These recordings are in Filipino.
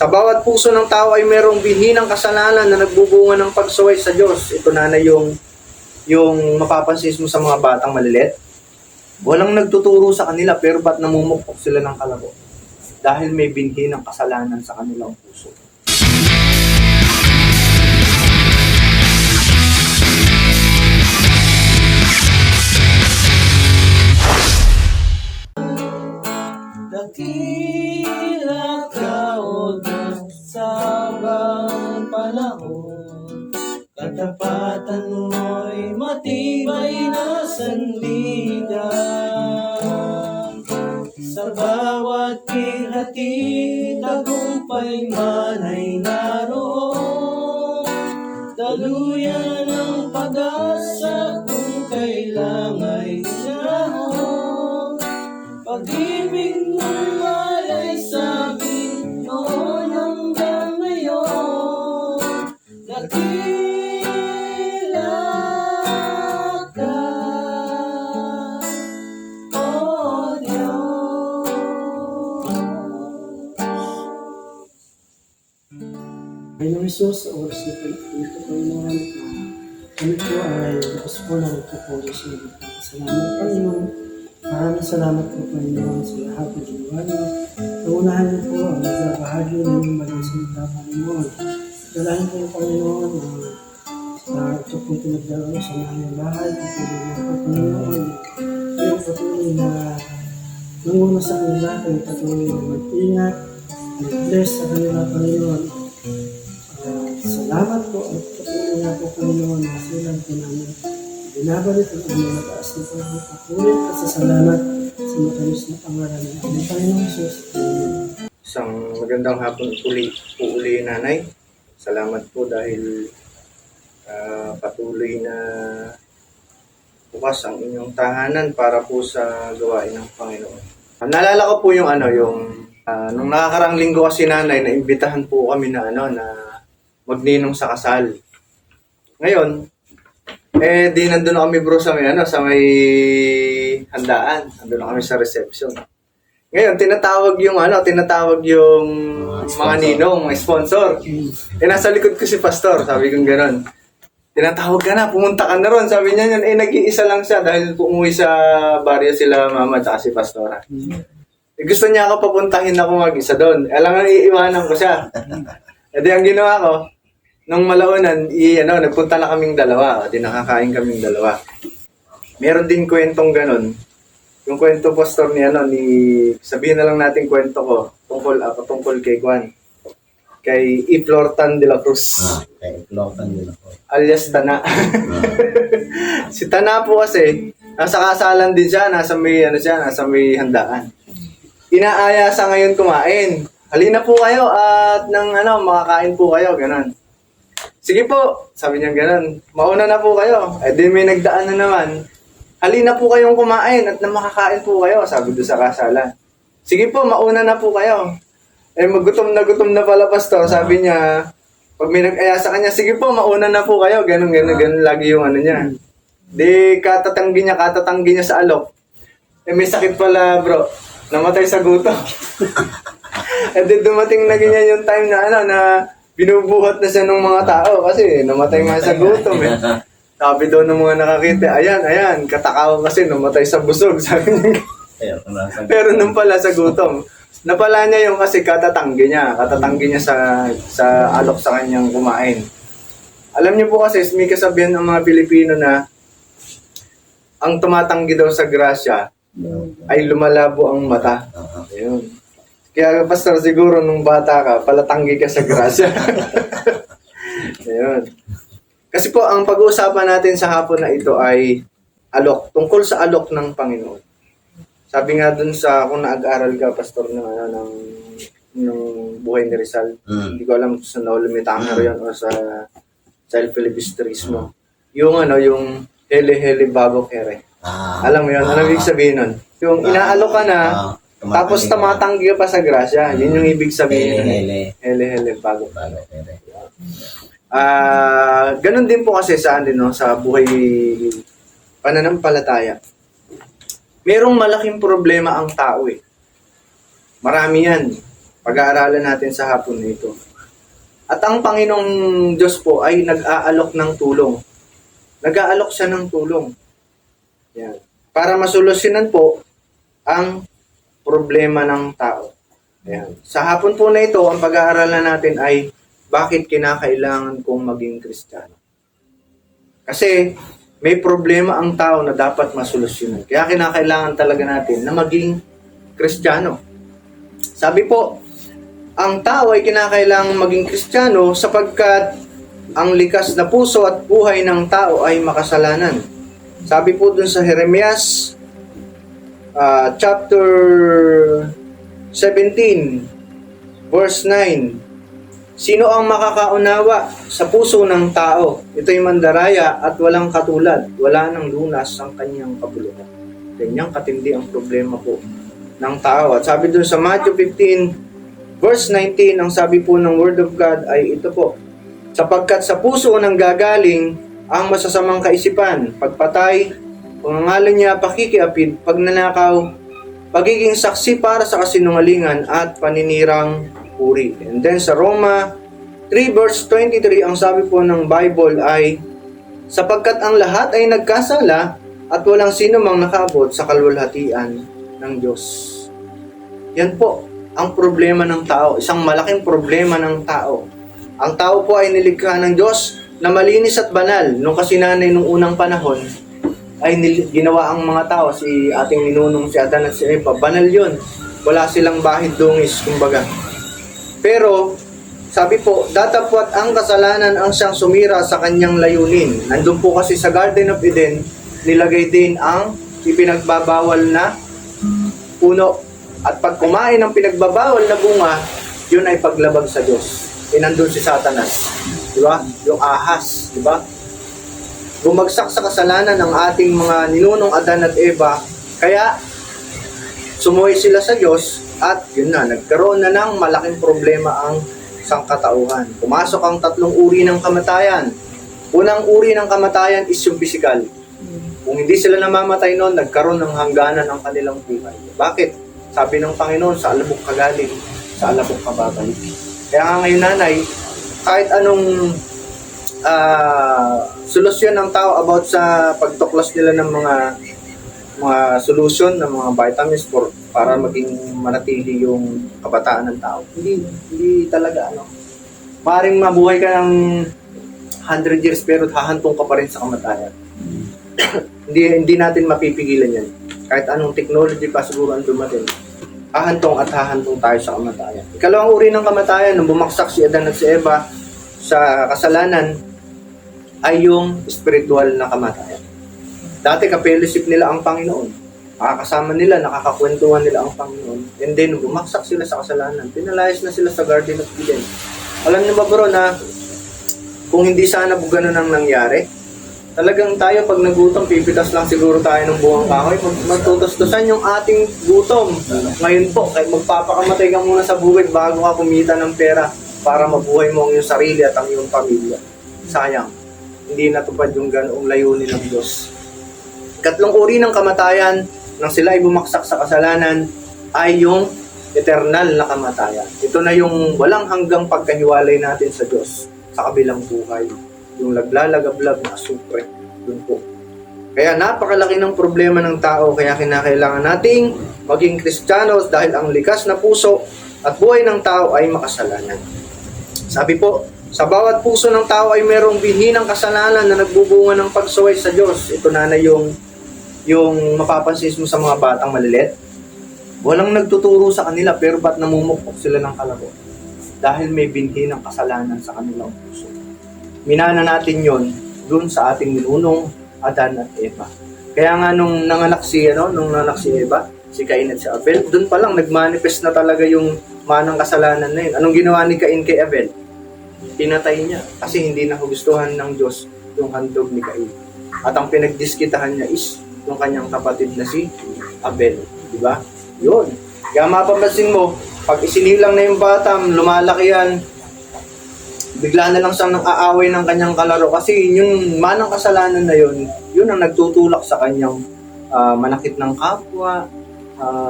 Sa bawat puso ng tao ay mayroong binhinang kasalanan na nagbubunga ng pagsuway sa Diyos. Ito na yung mapapansin mo sa mga batang maliliit. Walang nagtuturo sa kanila pero ba't namumukpok sila ng kalabo? Dahil may binhinang kasalanan sa kanilang puso. Dakila ka o Diyos sa bawat panahon, katapatan mo'y matibay na sandigan. Sa bawat pighati, tagumpay man ay naroon, daluyan ng pag-asa kung kailang ay dinahon. Pag-ibig mong malay sa'kin noon hanggang ngayon, dakila ka, O Diyos. Panginoong Jesus, sa oras na ito, Panginoon, kami po ay bukas po na nagpupuri sa iyo. Salamat, Panginoon. Maraming salamat po, Panginoon, sa lahat ng ginawa niyo. Naunahan niyo po ang nagbabahagi ng inyong maling salita, Panginoon. Dalahin po, Panginoon, sa ito po pinagdaro sa mga bahay. Patuloy na po, Panginoon. Kayo patuloy na nanguna sa kanila, kayo patuloy na mag-ingat, mag-bless sa kanila, Panginoon. Salamat po at patuloy na po, Panginoon, na silang po namin. Binabalik ang aming mataas na pagpapatuloy at sa salamat sa matamis na pangalan ng aming Panginoong Jesus. Isang magandang hapon uli, nanay. Salamat po dahil patuloy na bukas ang inyong tahanan para po sa gawain ng Panginoon. Naalala ko po yung nung nakakarang linggo kasi nanay, naimbitahan po kami na magninong sa kasal. Ngayon, di nandun na kami bro sa may handaan. Nandun na kami sa reception. Ngayon, tinatawag yung mga ninong, mga sponsor. Nasa likod ko si pastor, sabi kong gano'n. Tinatawag ka na, pumunta ka na ron. Sabi niya yun, nag-iisa lang siya dahil umuwi sa baryo sila mama at si pastora. Gusto niya ako papuntahin ako mag-isa doon. Alam nga, iiwanan ko siya. Di ang ginawa ko, nung malaunan, nagpunta na kaming dalawa. Di nakakain kaming dalawa. Meron din kwentong ganun. Yung kwento pastor sabihin na lang natin kwento ko tungkol kay Juan. Kay Iplortan de la Cruz. Kay Iplortan de la Cruz. Alias Tana. Si Tana po kasi, nasa kasalan din siya, nasa may handaan. Inaaya sa ngayon kumain. Halina po kayo at makakain po kayo, ganun. Sige po, sabi niya ganun. Mauna na po kayo. Di may nagdaan na naman. Halina po kayong kumain at makakain po kayo, sabi doon sa kasalan. Sige po, mauna na po kayo. Gutom na pala pastor, sabi niya, pag may nag-aya sa kanya, sige po, mauna na po kayo, ganun lagi yung niya. Di katatanggi niya sa alok. May sakit pala bro, namatay sa gutom. Di dumating na ganyan yung time na binubuhat na siya ng mga tao kasi namatay nga sa gutom eh. Sabi daw ng mga nakakita, ayan, katakaw kasi namatay sa busog, sabi niya. Pero nung pala sa gutom, napala niya yung kasi katatanggi niya sa alok sa kanyang kumain. Alam niyo po kasi, may kasabihan ng mga Pilipino na ang tumatanggi daw sa grasya ay lumalabo ang mata. Ayun. Kaya pastor, siguro nung bata ka, palatanggi ka sa grasya. Ayun. Kasi po, ang pag-uusapan natin sa hapon na ito ay alok, tungkol sa alok ng Panginoon. Sabi nga dun kung nag-aral ka, pastor, ng buhay ni Rizal, hindi ko alam sa Naulumitang yun o sa Child Filibusteries mo. Yung hele-hele bago kere. Alam mo yun? Ano ibig sabihin nun? Yung inaalok ka na, tapos tumatanggi ka pa sa grasya. Yun yung ibig sabihin. Hele-hele bago kere. Ganun din po kasi sa buhay pananampalataya. Merong malaking problema ang tao eh. Marami yan. pag-aaralan natin sa hapon na ito. At ang Panginoong Diyos po ay nag-aalok ng tulong. Nag-aalok siya ng tulong. Yan. Para masolusyonan po ang problema ng tao. Ayan. Sa hapon po na ito, ang pag-aaralan natin ay bakit kinakailangan kong maging Kristiyano. Kasi may problema ang tao na dapat masolusyonan. Kaya kinakailangan talaga natin na maging Kristiyano. Sabi po, ang tao ay kinakailangan maging Kristiyano sapagkat ang likas na puso at buhay ng tao ay makasalanan. Sabi po dun sa Jeremias chapter 17 verse 9, sino ang makakaunawa sa puso ng tao? Ito'y mandaraya at walang katulad. Wala nang lunas ang kanyang kabuluhan. Ganyang katindi ang problema po ng tao. At sabi dun sa Matthew 15 verse 19, ang sabi po ng Word of God ay ito po, sapagkat sa puso nang gagaling ang masasamang kaisipan, pagpatay, pangangalan niya, pakikiapid, pagnanakaw, pagiging saksi para sa kasinungalingan at paninirang puri. And then sa Roma 3 verse 23, ang sabi po ng Bible ay, sapagkat ang lahat ay nagkasala at walang sino mang nakaabot sa kalwalhatian ng Diyos. Yan po ang problema ng tao, isang malaking problema ng tao. Ang tao po ay nilikha ng Diyos na malinis at banal. Nung kasinanay nung unang panahon, ay ginawa ang mga tao, si ating ninunong si Adan at si Eva, banal yun. Wala silang bahid dungis, kumbaga. Pero, sabi po, datapwat ang kasalanan ang siyang sumira sa kanyang layunin. Nandun po kasi sa Garden of Eden, nilagay din ang ipinagbabawal na puno. At pag kumain ng pinagbabawal na bunga, yun ay paglabag sa Diyos. Nandun si Satanas. Diba? Yung ahas. Diba? Bumagsak sa kasalanan ng ating mga ninunong Adan at Eva. Kaya, sumuwi sila sa Diyos at yun na, nagkaroon na ng malaking problema ang sangkatauhan. Pumasok ang tatlong uri ng kamatayan. Unang uri ng kamatayan is yung physical. Kung hindi sila namamatay noon, nagkaroon ng hangganan ang kanilang buhay. Bakit? Sabi ng Panginoon, sa alabok ka galing, sa alabok ka babalik. Kaya nga ngayon, nanay, kahit anong solusyon ng tao about sa pagtuklas nila ng mga solution ng mga vitamins para maging manatili yung kabataan ng tao. Hindi talaga Maring mabuhay ka ng 100 years pero hahantong ka pa rin sa kamatayan. hindi natin mapipigilan yan. Kahit anong technology pa siguro ang dumating. Hahantong tayo sa kamatayan. Ikalawang uri ng kamatayan, nung bumaksak si Adan at si Eva sa kasalanan, ay yung spiritual na kamatayan. Dati ka-fellowship nila ang Panginoon. Nakakasama nila, nakakakwentuhan nila ang Panginoon. And then, bumaksak sila sa kasalanan. Pinalayas na sila sa Garden of Eden. Alam niyo ba bro na kung hindi sana ganun ang nangyari, talagang tayo pag nagutom, pipitas lang siguro tayo ng buwang kahoy. Magtutustusan yung ating gutom. Ngayon po, kahit magpapakamatay ka muna sa buwig bago ka kumita ng pera para mabuhay mo ang iyong sarili at ang iyong pamilya. Sayang. Hindi natupad yung ganoong layunin ng Diyos. Katlong uri ng kamatayan nang sila ay bumagsak sa kasalanan ay yung eternal na kamatayan. Ito na yung walang hanggang pagkahiwalay natin sa Diyos sa kabilang buhay. Yung laglalagablab na asupre. Yun po. Kaya napakalaki ng problema ng tao, kaya kinakailangan nating maging Kristiyanos dahil ang likas na puso at buhay ng tao ay makasalanan. Sabi po, sa bawat puso ng tao ay mayroong binhi ng kasalanan na nagbubunga ng pagsuway sa Diyos. Ito na yung mapapansin mo sa mga batang maliliit. Walang nagtuturo sa kanila pero ba't namumukpok sila ng kalabo? Dahil may binhi ng kasalanan sa kanilang puso. Minana natin yon dun sa ating ninunong Adan at Eva. Kaya nga nung nanganak si Eva, si Cain at si Abel, dun pa lang nagmanifest na talaga yung manang kasalanan na yun. Anong ginawa ni Cain kay Abel? Pinatay niya kasi hindi nagustuhan ng Diyos yung handog ni Cain. At ang pinagdiskitahan niya is yung kanyang kapatid na si Abel. Diba? Yun. Kaya mapapansin mo, pag isinilang na yung bata, lumalaki yan, bigla na lang siyang nang-aaway ng kanyang kalaro kasi yung manang kasalanan na yun ang nagtutulak sa kanyang manakit ng kapwa,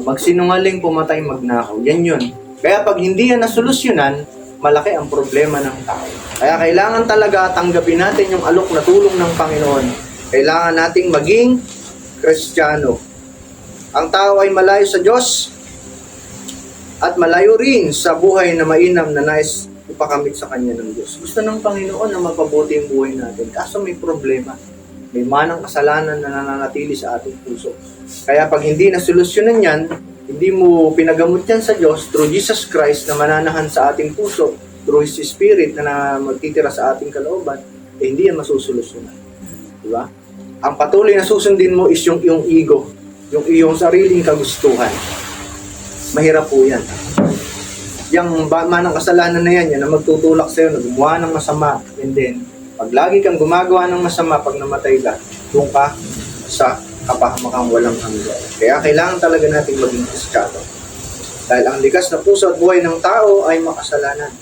magsinungaling, pumatay, magnakaw. Yan yun. Kaya pag hindi yan nasolusyonan, malaki ang problema ng tao. Kaya kailangan talaga tanggapin natin yung alok na tulong ng Panginoon. Kailangan nating maging Kristiyano. Ang tao ay malayo sa Diyos at malayo rin sa buhay na mainam na nais ipakamit sa Kanya ng Diyos. Gusto ng Panginoon na mapabuti ang buhay natin. Kaso may problema. May manang kasalanan na nananatili sa ating puso. Kaya pag hindi nasolusyonan yan, hindi mo pinagamot yan sa Diyos through Jesus Christ na mananahan sa ating puso, through His Spirit na magtitira sa ating kalooban, hindi yan masusolusyonan. Diba? Ang patuloy na susundin mo is yung iyong ego, yung iyong sariling kagustuhan. Mahirap po yan. Yung manang kasalanan na yan na magtutulak sa'yo, na gumawa ng masama, and then, pag lagi kang gumagawa ng masama, pag namatay ka, doon ka sa kapahamakang walang hanggan. Kaya kailangan talaga natin maging Kristiyano. Dahil ang likas na puso at buhay ng tao ay makasalanan.